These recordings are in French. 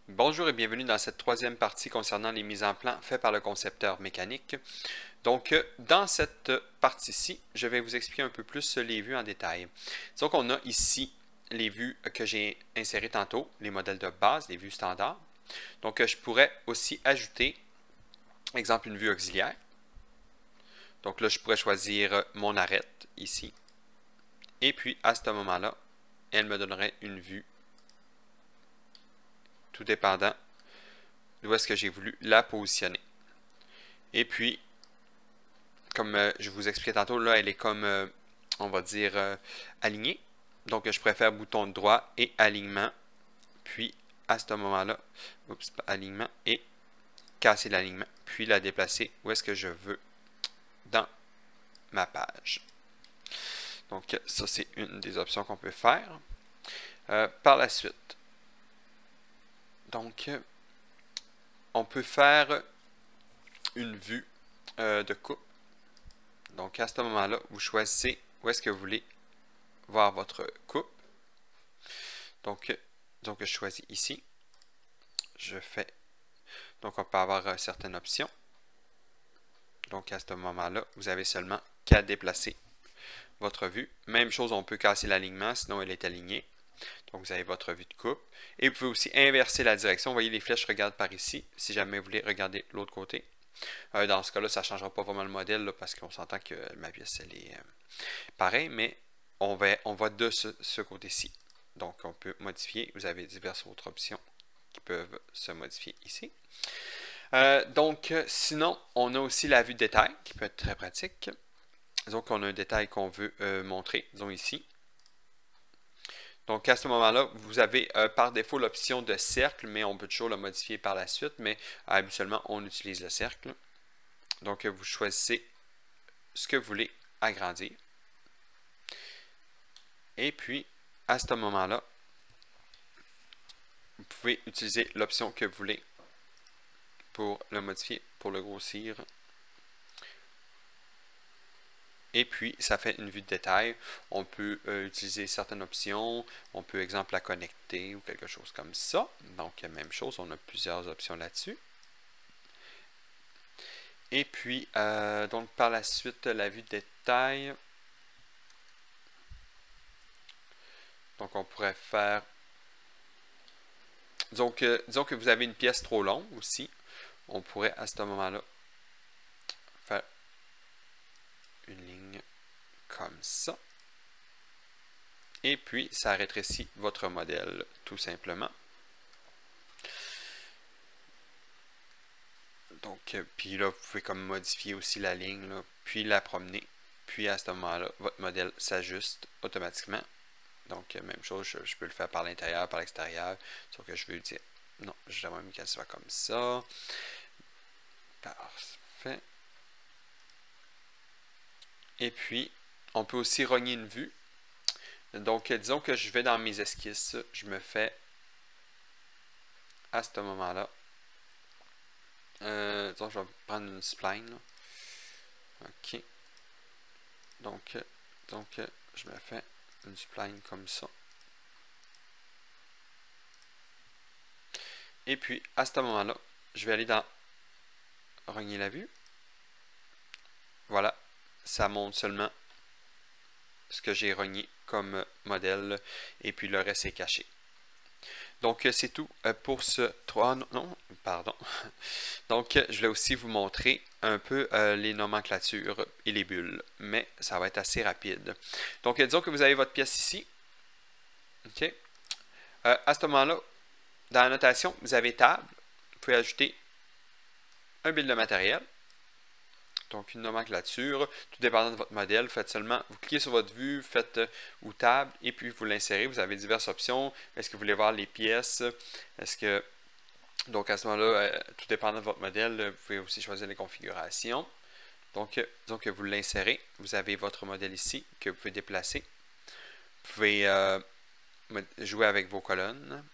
Bonjour et bienvenue dans cette troisième partie concernant les mises en plan faites par le concepteur mécanique. Donc, dans cette partie-ci, je vais vous expliquer un peu plus les vues en détail. Disons qu'on a ici les vues que j'ai insérées tantôt, les modèles de base, les vues standards. Donc, je pourrais aussi ajouter, exemple, une vue auxiliaire. Donc là, je pourrais choisir mon arête ici. Et puis, à ce moment-là, elle me donnerait une vue, tout dépendant d'où est-ce que j'ai voulu la positionner. Et puis, comme je vous expliquais tantôt, là, elle est comme, on va dire, alignée. Donc, je préfère bouton droit et alignement. Puis, à ce moment-là, alignement et casser l'alignement. Puis, la déplacer où est-ce que je veux dans ma page. Donc, ça, c'est une des options qu'on peut faire. Par la suite, donc, on peut faire une vue de coupe. Donc, à ce moment-là, vous choisissez où est-ce que vous voulez voir votre coupe. Donc, je choisis ici. Je fais. Donc, on peut avoir certaines options. Donc, à ce moment-là, vous avez seulement qu'à déplacer votre vue. Même chose, on peut casser l'alignement, sinon elle est alignée. Donc, vous avez votre vue de coupe. Et vous pouvez aussi inverser la direction. Vous voyez, les flèches regardent par ici, si jamais vous voulez regarder l'autre côté. Dans ce cas-là, ça ne changera pas vraiment le modèle, là, parce qu'on s'entend que ma pièce, elle est pareille, mais on va de ce côté-ci. Donc, on peut modifier. Vous avez diverses autres options qui peuvent se modifier ici. Donc, sinon, on a aussi la vue de détail qui peut être très pratique. Disons qu'on a un détail qu'on veut montrer, disons ici. Donc, à ce moment-là, vous avez par défaut l'option de cercle, mais on peut toujours le modifier par la suite, mais habituellement, on utilise le cercle. Donc, vous choisissez ce que vous voulez agrandir. Et puis, à ce moment-là, vous pouvez utiliser l'option que vous voulez pour le modifier, pour le grossir. Et puis, ça fait une vue de détail. On peut utiliser certaines options. On peut, exemple, la connecter ou quelque chose comme ça. Donc, même chose, on a plusieurs options là-dessus. Et puis, donc, par la suite, la vue de détail. Donc, on pourrait faire. Disons que vous avez une pièce trop longue aussi. On pourrait, à ce moment-là, faire une ligne comme ça. Et puis, ça rétrécit votre modèle, tout simplement. Donc, puis là, vous pouvez comme modifier aussi la ligne, là, puis la promener. Puis à ce moment-là, votre modèle s'ajuste automatiquement. Donc, même chose, je peux le faire par l'intérieur, par l'extérieur. Sauf que je veux dire, non, j'aimerais mieux qu'elle soit comme ça. Parfait. Et puis, on peut aussi rogner une vue. Donc, disons que je vais dans mes esquisses, je me fais à ce moment-là. Disons, je vais prendre une spline. Là. OK. Donc, je me fais une spline comme ça. Et puis, à ce moment-là, je vais aller dans rogner la vue. Voilà, ça montre seulement ce que j'ai rogné comme modèle et puis le reste est caché. Donc, c'est tout pour ce 3. Non, pardon. Donc, je vais aussi vous montrer un peu les nomenclatures et les bulles, mais ça va être assez rapide. Donc, disons que vous avez votre pièce ici. OK. À ce moment-là, dans la notation, vous avez table. Vous pouvez ajouter un build de matériel. Donc, une nomenclature, tout dépendant de votre modèle, faites seulement, vous cliquez sur votre vue, faites ou table, et puis vous l'insérez. Vous avez diverses options. Est-ce que vous voulez voir les pièces? Est-ce que, donc à ce moment-là, tout dépendant de votre modèle, vous pouvez aussi choisir les configurations. Donc, disons que vous l'insérez. Vous avez votre modèle ici que vous pouvez déplacer. Vous pouvez jouer avec vos colonnes.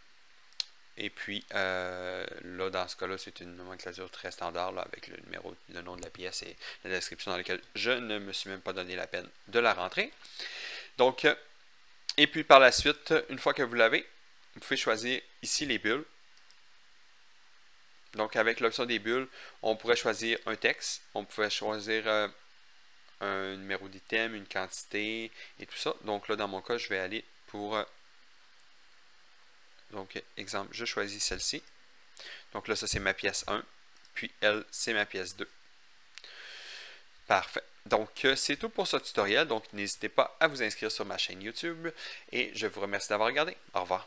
Et puis, là, dans ce cas-là, c'est une nomenclature très standard, là, avec le numéro, le nom de la pièce et la description dans laquelle je ne me suis même pas donné la peine de la rentrer. Donc, et puis par la suite, une fois que vous l'avez, vous pouvez choisir ici les bulles. Donc, avec l'option des bulles, on pourrait choisir un texte, on pourrait choisir un numéro d'item, une quantité et tout ça. Donc là, dans mon cas, je vais aller pour... donc, exemple, je choisis celle-ci. Donc là, ça, c'est ma pièce 1. Puis, elle, c'est ma pièce 2. Parfait. Donc, c'est tout pour ce tutoriel. Donc, n'hésitez pas à vous inscrire sur ma chaîne YouTube. Et je vous remercie d'avoir regardé. Au revoir.